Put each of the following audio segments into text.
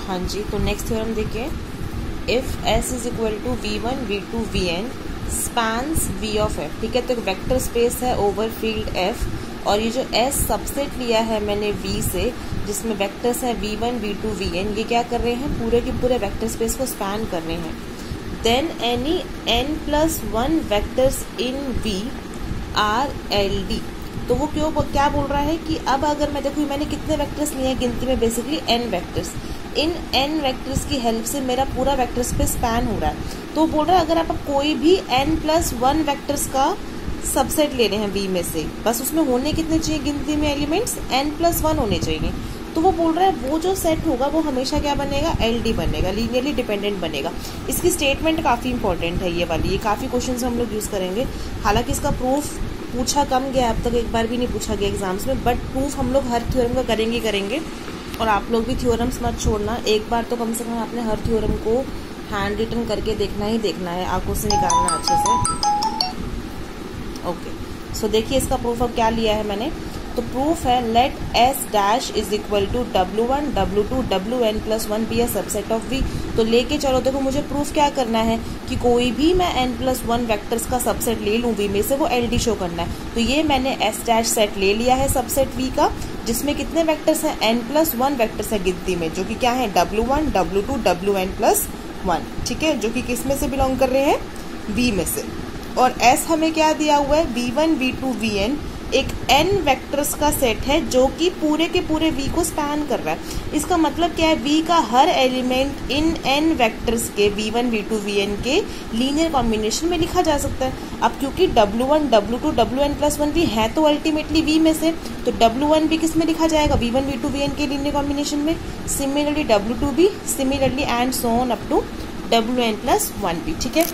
हाँ जी, तो नेक्स्ट थ्योरम देखिए, if S is equal to V1 V2 Vn spans V of F, ठीक है। तो एक वेक्टर स्पेस है ओवर फील्ड F, और ये जो S सबसेट लिया है मैंने V से, जिसमें वेक्टर्स हैं V1 V2 Vn, ये क्या कर रहे हैं, पूरे के पूरे वेक्टर स्पेस को स्पैन कर रहे हैं। Then any n+1 vectors in V are LD। तो वो क्या बोल रहा है कि अब अगर मैं देखूँ मैंने कितने वेक्टर्स लिए हैं गिनती में, बेसिकली n वेक्टर्स। इन n वेक्टर्स की हेल्प से मेरा पूरा वेक्टर स्पेस स्पैन हो रहा है। तो वो बोल रहा है अगर आप कोई भी n+1 वेक्टर्स का सबसेट ले रहे हैं V में से, बस उसमें होने कितने चाहिए गिनती में एलिमेंट्स, n+1 होने चाहिए। तो वो बोल रहा है वो जो सेट होगा वो हमेशा क्या बनेगा, LD बनेगा, लीनियरली डिपेंडेंट बनेगा। इसकी स्टेटमेंट काफ़ी इंपॉर्टेंट है ये वाली, ये काफ़ी क्वेश्चन हम लोग यूज़ करेंगे। हालांकि इसका प्रूफ पूछा कम गया, अब तक एक बार भी नहीं पूछा गया एग्जाम्स में, बट प्रूफ हम लोग हर थ्योरम का करेंगे। और आप लोग भी थ्योरम्स मत छोड़ना, एक बार तो कम से कम आपने हर थ्योरम को हैंड रिटन करके देखना ही देखना है, आंखों से निकालना अच्छे से। ओके, सो देखिए इसका प्रूफ अब क्या लिया है मैंने। तो प्रूफ है let S dash is equal to W1 W2 Wn+1 be a subset of V। तो लेके चलो, देखो मुझे प्रूफ क्या करना है कि कोई भी मैं n+1 वेक्टर्स का सबसेट ले लूँ V में से, वो LD शो करना है। तो ये मैंने S डैश सेट ले लिया है सबसेट V का, जिसमें कितने वेक्टर्स हैं, n+1 वेक्टर्स है गिनती में, जो कि क्या है W1 W2 Wn+1, ठीक है, जो कि किस में से बिलोंग कर रहे हैं, V में से। और S हमें क्या दिया हुआ है, V1 V2 Vn, एक n वेक्टर्स का सेट है जो कि पूरे के पूरे V को स्पैन कर रहा है। इसका मतलब क्या है, V का हर एलिमेंट इन n वेक्टर्स के V1 V2 Vn के लीनियर कॉम्बिनेशन में लिखा जा सकता है। अब क्योंकि W1 W2 Wn+1 भी है तो अल्टीमेटली V में से, तो W1 भी किस में लिखा जाएगा, V1 V2 Vn के लीनियर कॉम्बिनेशन में। सिमिलरली W2 भी, similarly and so on up to Wn+1 भी, ठीक है।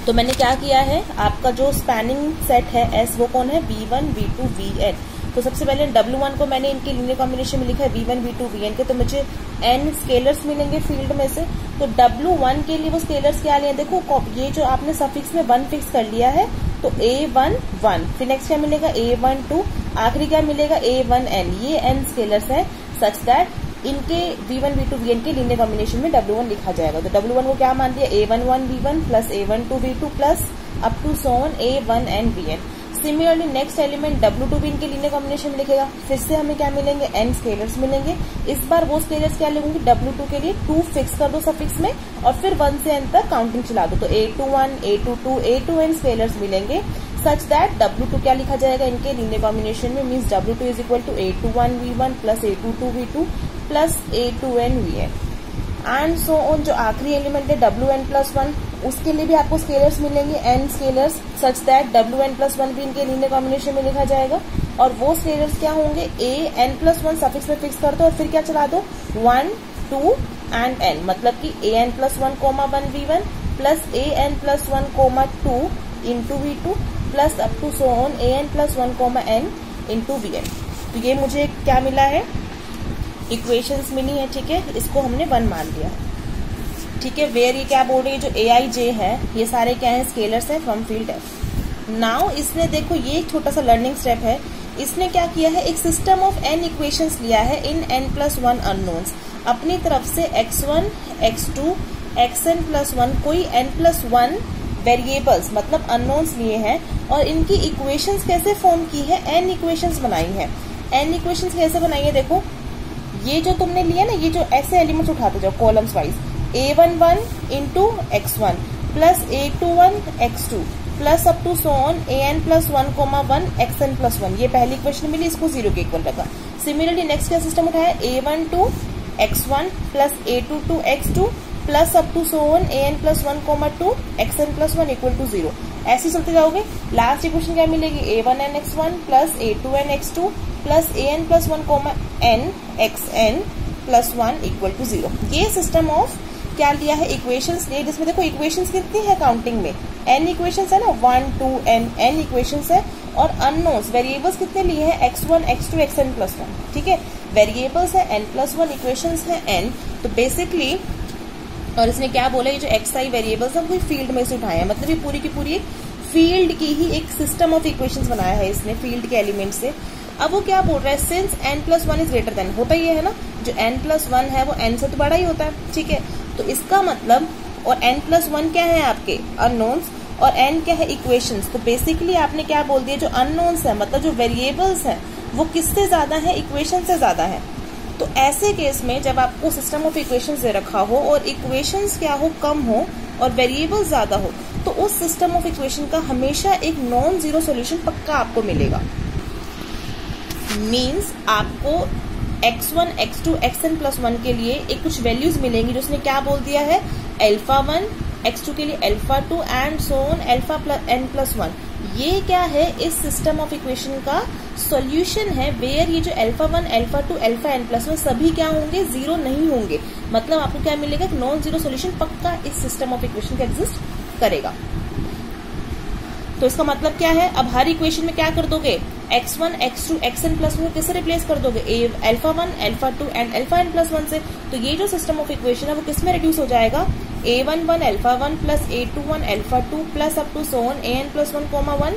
तो मैंने क्या किया है, आपका जो स्पैनिंग सेट है S, वो कौन है, V1 V2 Vn। तो सबसे पहले W1 को मैंने इनके लीनियर कॉम्बिनेशन में लिखा है V1 V2 Vn के, तो मुझे n स्केलर्स मिलेंगे फील्ड में से। तो W1 के लिए वो स्केलर्स क्या लिए, देखो ये जो आपने सफिक्स में 1 फिक्स कर लिया है, तो A1 1, फिर नेक्स्ट क्या मिलेगा A1 2, आखिरी क्या मिलेगा A1 n। ये n स्केलर्स है सच दैट इनके V1 V2 Vn के लीनियर कॉम्बिनेशन में W1 लिखा जाएगा। तो W1 को क्या मान दिया, A11 V1 plus A12 V2 plus up to so on A1 n Vn। Similarly next element W2 भी इनके लीनियर कॉम्बिनेशन में लिखेगा, फिर से हमें क्या मिलेंगे, n स्केलर्स मिलेंगे। इस बार वो स्केलर्स क्या लेंगे, W2 के लिए 2 फिक्स कर दो सफिक्स में, और फिर 1 से n तक काउंटिंग चला दो। तो A21 A22 A2n स्केलर्स मिलेंगे सच दैट W2 क्या लिखा जाएगा इनके लीनियर कॉम्बिनेशन में, means W2 is equal to A21 V1 plus A22 V2 plus A2n Vn and so on. जो आखिरी एलिमेंट है Wn+1, उसके लिए भी आपको स्केलर्स मिलेंगे n scalars such that Wn+1 भी इनके लीनियर कॉम्बिनेशन में लिखा जाएगा। और वो स्केलर्स क्या होंगे, an+1 सफिक्स में फिक्स कर दो और फिर क्या चला दो, 1 2 एंड n, मतलब कि an+1 1 V1 plus an+1 2 into V2 plus up to so on an+1 n into Vn। तो ये मुझे क्या मिला है, इक्वेशंस मिली है, ठीक है। इसको हमने 1 मान लिया है, ठीक है। वेयर ये क्या बोल रही है, जो Aij है ये सारे क्या है, स्केलर्स है फ्रॉम फील्ड F। नाउ इसने देखो ये एक छोटा सा लर्निंग स्टेप है, इसने क्या किया है, एक सिस्टम ऑफ n इक्वेशंस लिया है इन n+1 अननोन्स। अपनी तरफ से x1 x2 xn+1 कोई n+1 वेरिएबल्स मतलब अननोन्स लिए हैं, और इनकी इक्वेशंस कैसे फॉर्म की है, n इक्वेशंस बनाई है। n इक्वेशंस कैसे बनाई है, देखो ये जो तुमने लिया ना, ये जो ऐसे एलिमेंट्स उठाते जाओ columns wise, A11 into x1 plus A21 x2 plus up to so on an+1 1 xn+1, ये पहली इक्वेशन मिली, इसको 0 के इक्वल रखा। सिमिलरली नेक्स्ट क्या सिस्टम उठाया, A12 x1 plus A22 x2 plus up to so on an+1 2 xn+1 equal to 0। ऐसे चलते जाओगे, लास्ट इक्वेशन क्या मिलेगी, A1n x1 plus A2n x2 plus an+1 n xn+1 equal to 0। ये system of क्या लिया है, इक्वेशंस लिए, जिसमें देखो इक्वेशंस कितनी है काउंटिंग में, n इक्वेशंस है ना, 1 2 n इक्वेशंस है, और अननोन्स वेरिएबल्स कितने लिए हैं, x1 x2 xn+1, ठीक है। वेरिएबल्स है n+1, इक्वेशंस है n। तो बेसिकली, और इसने क्या बोला, ये जो xi वेरिएबल्स है वो फील्ड में से उठाए हैं, मतलब ये पूरी की पूरी एक फील्ड की ही एक सिस्टम ऑफ इक्वेशंस बनाया है इसने फील्ड के एलिमेंट से। अब वो क्या बोल रहा है, since n+1 is greater than, होता ये है ना, जो n+1 है वो n से तो बड़ा ही होता है, ठीक है। तो इसका मतलब, और n+1 क्या है आपके अननोन्स, और n क्या है इक्वेशंस। तो बेसिकली आपने क्या बोल दिया, जो अननोन्स है मतलब जो वेरिएबल्स है वो किससे ज्यादा है, इक्वेशन से ज्यादा है। तो ऐसे केस में जब आपको सिस्टम ऑफ इक्वेशंस दे रखा हो और इक्वेशंस क्या हो, कम हो और वेरिएबल्स ज्यादा हो, तो उस सिस्टम ऑफ इक्वेशन का हमेशा एक नॉन जीरो सोल्यूशन पक्का आपको मिलेगा। मीन्स आपको x1, x2, xn+1 के लिए एक कुछ वैल्यूज मिलेंगी जो उसने क्या बोल दिया है, α1, x2 के लिए α2 एंड सो ऑन n+1। ये क्या है, इस सिस्टम ऑफ इक्वेशन का सॉल्यूशन है, वेयर ये जो α1, α2, n+1 सभी क्या होंगे, जीरो नहीं होंगे। मतलब आपको क्या मिलेगा, नॉन जीरो सॉल्यूशन पक्का इस सिस्टम ऑफ इक्वेशन का एग्जिस्ट करेगा। तो इसका मतलब क्या है, अब हर इक्वेशन में क्या कर दोगे, x1, x2, xn+1 किससे रिप्लेस कर दोगे, α1, α2 एंड αn+1 से। तो ये जो सिस्टम ऑफ इक्वेशन है वो किस में रिड्यूस हो जाएगा, a11 α1 plus a21 α2 plus up to so on an+1, 1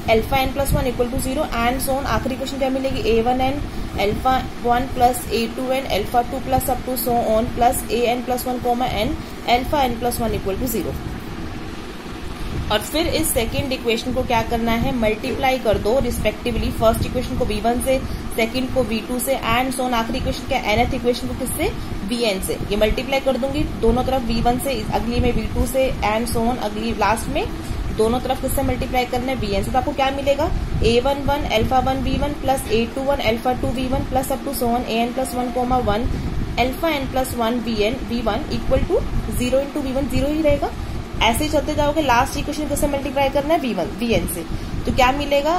αn+1 equal to 0 and so on. आखिरी इक्वेशन क्या मिलेगी, a1n α1 plus a2n α2 plus up to so on plus an+1, n αn+1 equal to 0। और फिर इस second equation को क्या करना है, मल्टीप्लाई कर दो रिस्पेक्टिवली, फर्स्ट इक्वेशन को v1 से, सेकंड को v2 से एंड सो ऑन। आखिरी इक्वेशन क्या, nth इक्वेशन को किससे, vn से। ये मल्टीप्लाई कर दूंगी दोनों तरफ, v1 से, अगली में v2 से एंड सो ऑन, अगली लास्ट में दोनों तरफ किससे मल्टीप्लाई करना है, vn से। तो आपको क्या मिलेगा, a11 α1 v1 plus a21 α2 v1 plus up to so on an+1, 1 αn+1 v1 equal to 0 into v1, 0 ही रहेगा। ऐसे ही चलते जाओगे, लास्ट इक्वेशन किससे मल्टीप्लाई करना है, vn से। तो क्या मिलेगा,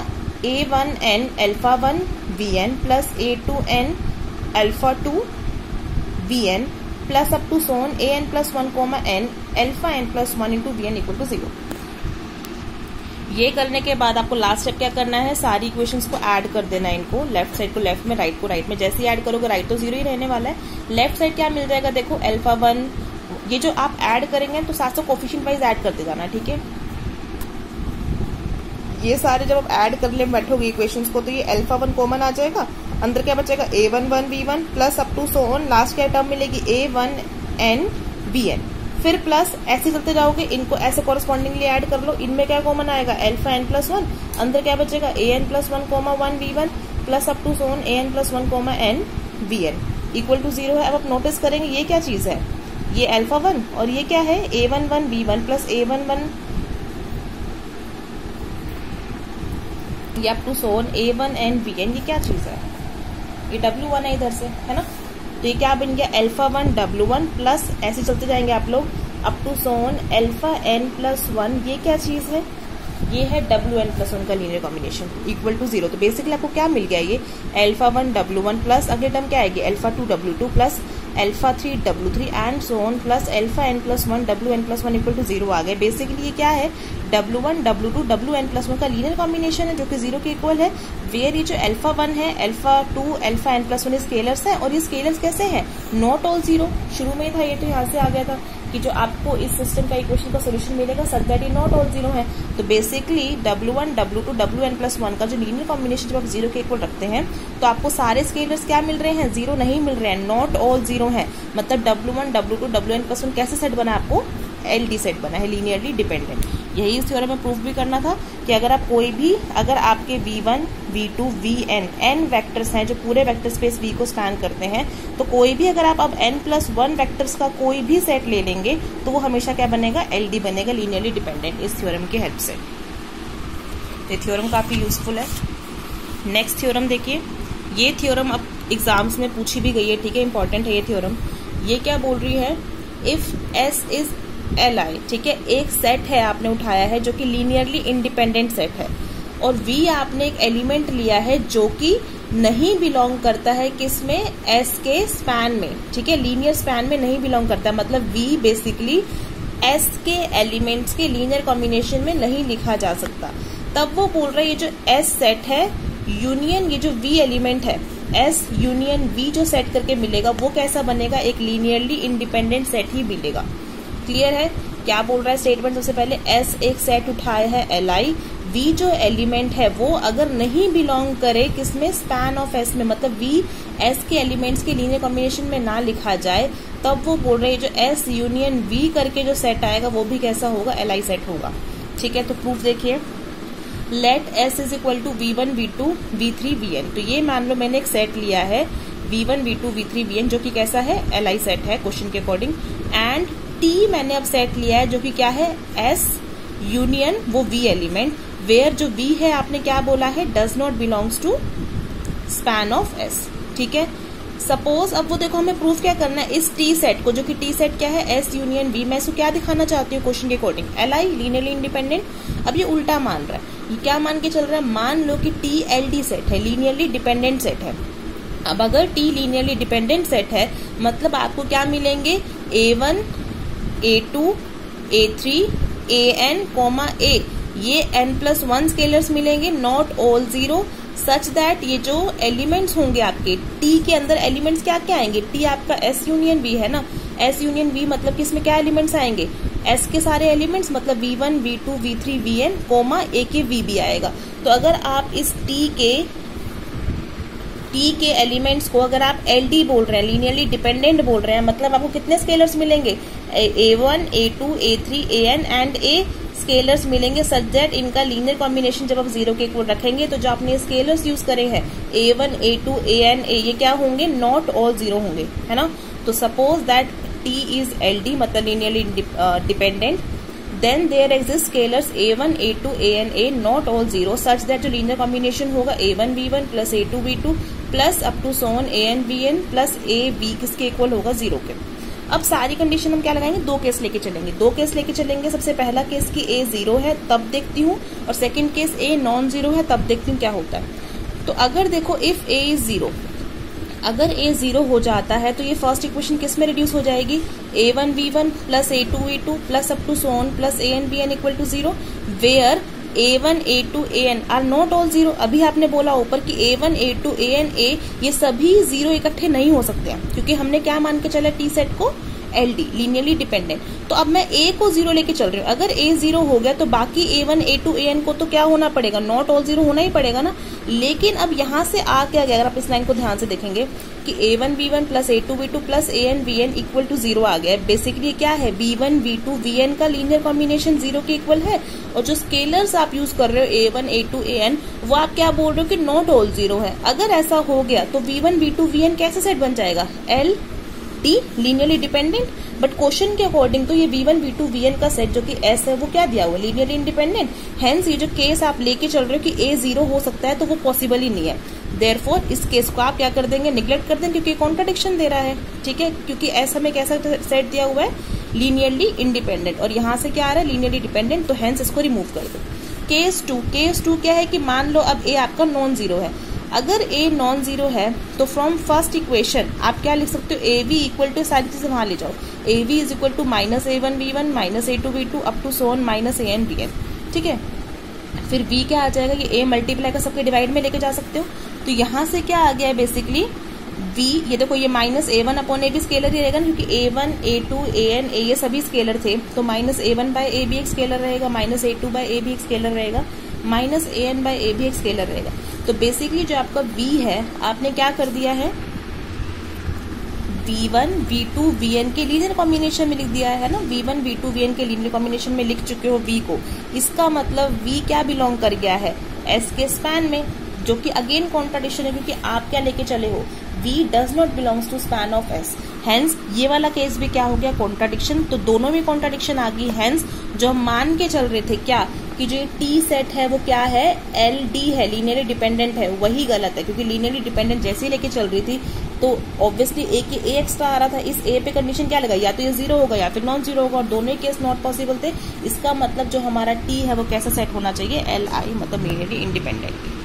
a1n α1 vn plus a2n α2 vn plus up to so on an+1, n αn+1 into vn equal to 0। ये करने के बाद आपको लास्ट स्टेप क्या करना है, सारी इक्वेशंस को ऐड कर देना है, इनको लेफ्ट साइड को लेफ्ट में, राइट को राइट में। जैसे ही ऐड करोगे राइट तो 0 ही रहने वाला है, लेफ्ट साइड क्या मिल जाएगा, देखो α1, ये जो आप ऐड करेंगे तो साथ से कोफिशिएंट वाइज ऐड करते जाना, ठीक है। ये सारे जब आप ऐड कर ले बैठोगे इक्वेशंस को, तो ये α1 कॉमन आ जाएगा, अंदर क्या बचेगा, a11 v1 plus up to so on, last क्या टर्म मिलेगी a1n vn, फिर प्लस ऐसे करते जाओगे, इनको ऐसे कॉरेस्पॉन्डिंगली ऐड कर लो। इनमें क्या कॉमन आएगा, αn+1, अंदर क्या बचेगा an+1, 1 v1 plus up to so on an+1, n vn equal to 0 है। अब आप नोटिस करेंगे ये क्या चीज है, ये α1 और ये क्या है, a11 v1 प्लस a11 ये up to Son a1n vn, ये क्या चीज है, ये w1 है इधर से, है ना। तो ये क्या बन गया, α1 w1 प्लस ऐसे चलते जाएंगे आप लोग अप टू सोन αn+1, ये क्या चीज है, ये है wn+1 का लीनियर कॉम्बिनेशन इक्वल टू 0। तो बेसिकली आपको क्या मिल गया, ये α1 w1 प्लस अगले टर्म क्या आएगी, α2 w2 plus α3 w3 and so on plus αn+1 wn+1 equal to 0 आ गए। बेसिकली ये क्या है, w1 w2 wn+1 का लीनियर कॉम्बिनेशन है जो कि 0 के इक्वल है, वेयर ये जो α1 है, α2 αn+1 स्केलर्स है, और ये स्केलर्स कैसे हैं, नॉट ऑल 0, शुरू में था ये, तो यहाँ से आ गया था कि जो आपको इस सिस्टम का इक्वेशन का सोल्यूशन मिलेगा सच दैट ये नॉट ऑल 0 है। तो बेसिकली w1 w2 wn+1 का जो लीनियर कॉम्बिनेशन जब आप 0 के इक्वल रखते हैं तो आपको सारे स्केलर्स क्या मिल रहे हैं, 0 नहीं मिल रहे हैं, नॉट ऑल 0 है। मतलब w1 w2 wn+1 कैसे सेट बना, आपको LD सेट बना है, लीनियरली डिपेंडेंट। यही इस थ्योरम में प्रूफ भी करना था कि अगर आप कोई भी, अगर आपके v1 v2 vn n vectors हैं जो पूरे वेक्टर स्पेस v को स्पैन करते हैं, तो कोई भी अगर आप अब n+1 वेक्टर्स का कोई भी सेट ले लेंगे तो वो हमेशा क्या बनेगा, LD बनेगा, लीनियरली डिपेंडेंट, इस थ्योरम की हेल्प से। ये थ्योरम काफी यूजफुल है। नेक्स्ट थ्योरम देखिए, ये थ्योरम अब एग्जाम्स में पूछी भी गई है, ठीक है, इंपॉर्टेंट है ये थ्योरम। ये क्या बोल रही है, इफ S इज Li, ठीक है, एक सेट है आपने उठाया है जो कि लीनियरली इंडिपेंडेंट सेट है, और V आपने एक एलिमेंट लिया है जो कि नहीं बिलोंग करता है किसमें, S के स्पैन में, ठीक है, लीनियर स्पैन में नहीं बिलोंग करता है। मतलब V बेसिकली S के एलिमेंट्स के लीनियर कॉम्बिनेशन में नहीं लिखा जा सकता। तब वो बोल रहे हैं ये जो S सेट है यूनियन ये जो V एलिमेंट है, S यूनियन V जो सेट करके मिलेगा वो कैसा बनेगा, एक लीनियरली इंडिपेंडेंट सेट ही मिलेगा। क्लियर है, क्या बोल रहा है स्टेटमेंट, सबसे पहले S एक सेट उठाया है Li, V जो एलिमेंट है वो अगर नहीं बिलोंग करे किसमें, स्पैन ऑफ S में, मतलब V S के एलिमेंट्स के लीनियर कॉम्बिनेशन में ना लिखा जाए, तब वो बोल रहे हैं जो S यूनियन V करके जो सेट आएगा वो भी कैसा होगा, Li सेट होगा। ठीक है, तो प्रूफ देखिए, let S is equal to V1 V2 V3 Vn। तो ये मान लो मैंने एक सेट लिया है V1 V2 V3 Vn जो कि कैसा है, Li सेट है क्वेश्चन के अकॉर्डिंग, एंड T मैंने अब सेट लिया है जो कि क्या है, S यूनियन वो V एलिमेंट, वेयर जो V है आपने क्या बोला है, does not belongs to span of S। ठीक है, सपोज अब वो देखो हमें प्रूफ क्या करना है इस T सेट को, जो कि T सेट क्या है, S यूनियन V। मैं इसको क्या दिखाना चाहती हूँ क्वेश्चन के अकॉर्डिंग, Li लीनियरली इंडिपेंडेंट। अब ये उल्टा मान रहा है, ये क्या मान के चल रहा है, मान लो कि T LD सेट है, लीनियरली डिपेंडेंट सेट है। अब अगर T लीनियरली डिपेंडेंट सेट है मतलब आपको क्या मिलेंगे, A1 A2 A3 AN, A, ये n+1 स्केलर्स मिलेंगे, not all zero, such that ये जो एलिमेंट्स होंगे आपके T के अंदर, एलिमेंट्स क्या क्या आएंगे, T आपका S यूनियन V है ना, S यूनियन V मतलब कि इसमें क्या एलिमेंट्स आएंगे, S के सारे एलिमेंट्स, मतलब V1 V2 V3 Vn, A के V भी आएगा। तो अगर आप इस T के एलिमेंट्स को अगर आप LD बोल रहे हैं, लीनियरली डिपेंडेंट बोल रहे हैं, मतलब आपको कितने स्केलर्स मिलेंगे, A1 A2 A3 AN and A scalars मिलेंगे, सच दैट इनका लीनियर कॉम्बिनेशन जब आप 0 के इक्वल रखेंगे तो जो आपने स्केलर्स यूज करे हैं A1 A2 AN A, ये क्या होंगे, नॉट ऑल 0 होंगे, है ना। तो suppose that T is LD मतलब linearly dependent, then there exist scalars A1 A2 AN A not all 0 such that जो लीनियर कॉम्बिनेशन होगा A1 V1 plus A2 V2 plus up to so on AN VN plus A B किसके equal होगा, 0 के। अब सारी condition हम क्या लगाएंगे, दो केस लेके चलेंगे। सबसे पहला केस की A 0 है तब देखती हूँ, और सेकंड केस A नॉन 0 है तब देखती हूँ क्या होता है। तो अगर देखो इफ A इज 0, अगर A 0 हो जाता है तो ये फर्स्ट इक्वेशन किस में रिड्यूस हो जाएगी, A1 V1 plus A2 V2 plus up to so on plus AN BN equal to 0, where A1 A2 AN are not all 0। अभी आपने बोला ऊपर कि A1 A2 AN A ये सभी 0 इकट्ठे नहीं हो सकते हैं, क्योंकि हमने क्या मान के चला T सेट को, LD लीनियरली डिपेंडेंट। तो अब मैं A को 0 लेके चल रही हूँ, अगर A 0 हो गया तो बाकी A1 A2 AN को तो क्या होना पड़ेगा, नॉट ऑल 0 होना ही पड़ेगा ना। लेकिन अब यहाँ से आ क्या गया, अगर आप इस लाइन को ध्यान से देखेंगे कि A1 V1 plus A2 V2 plus AN VN equal to 0 आ गया है। बेसिकली क्या है, V1 V2 VN का लीनियर कॉम्बिनेशन 0 के इक्वल है, और जो स्केलर्स आप यूज कर रहे हो A1 A2 AN वो आप क्या बोल रहे हो कि नॉट ऑल 0 है। अगर ऐसा हो गया तो V1 V2 VN कैसे सेट बन जाएगा, LD linearly dependent. But question के अकॉर्डिंग तो ये V1 V2 VN का सेट जो कि S है वो क्या दिया हुआ है, लीनियरली इंडिपेंडेंट। हेंस ये जो केस आप लेके चल रहे हो कि A 0 हो सकता है तो वो पॉसिबल ही नहीं है। देयरफॉर इस केस को आप क्या कर देंगे, निग्लेक्ट कर देंगे, क्योंकि कॉन्ट्राडिक्शन दे रहा है। ठीक है, क्योंकि S हमें कैसा सेट दिया हुआ है, लीनियरली इंडिपेंडेंट, और यहाँ से क्या आ रहा है, लीनियरली डिपेंडेंट, तो हेंस इसको रिमूव कर दो। केस टू क्या है कि मान लो अब A आपका नॉन 0 है। अगर A नॉन 0 है तो फ्रॉम फर्स्ट इक्वेशन आप क्या लिख सकते हो, AV इक्वल टू, सारी चीजें वहां ले जाओ, AV is equal to minus A1 V1 minus A2 V2 up to so on minus AN BN। ठीक है, फिर V क्या आ जाएगा, ये A मल्टीप्लाई का सबके डिवाइड में लेके जा सकते हो। तो यहाँ से क्या आ गया है बेसिकली V, ये देखो ये minus A1 upon AB scalar ही रहेगा ना, क्योंकि A1 A2 AN A ये सभी स्केलर थे, तो माइनस A1 बाय AB एक स्केलर रहेगा, माइनस A2 बाय AB एक स्केलर रहेगा, माइनस AN बाय AB एक स्केलर रहेगा। तो बेसिकली जो आपका V है आपने क्या कर दिया है, V1 V2 VN के लीनियर कॉम्बिनेशन में लिख दिया है ना, V1 V2 VN के लीनियर कॉम्बिनेशन में लिख चुके हो V को। इसका मतलब V क्या बिलोंग कर गया है, S के स्पैन में, जो कि अगेन कॉन्ट्राडिक्शन है, क्योंकि आप क्या लेके चले हो, V does not belongs to span of S। Hence ये वाला केस भी क्या हो गया, कॉन्ट्राडिक्शन। तो दोनों में कॉन्ट्राडिक्शन आ गई। हेंस जो हम मान के चल रहे थे क्या कि जो T सेट है वो क्या है, LD है, लीनियरली डिपेंडेंट है, वही गलत है, क्योंकि लीनियरली डिपेंडेंट जैसे ही लेके चल रही थी तो ऑब्वियसली A के A एक्स्ट्रा आ रहा था। इस A पे कंडीशन क्या लगा, या तो ये 0 होगा या फिर नॉन 0 होगा, और दोनों केस नॉट पॉसिबल थे। इसका मतलब जो हमारा T है वो कैसा सेट होना चाहिए, LI मतलब लीनियरली इंडिपेंडेंट।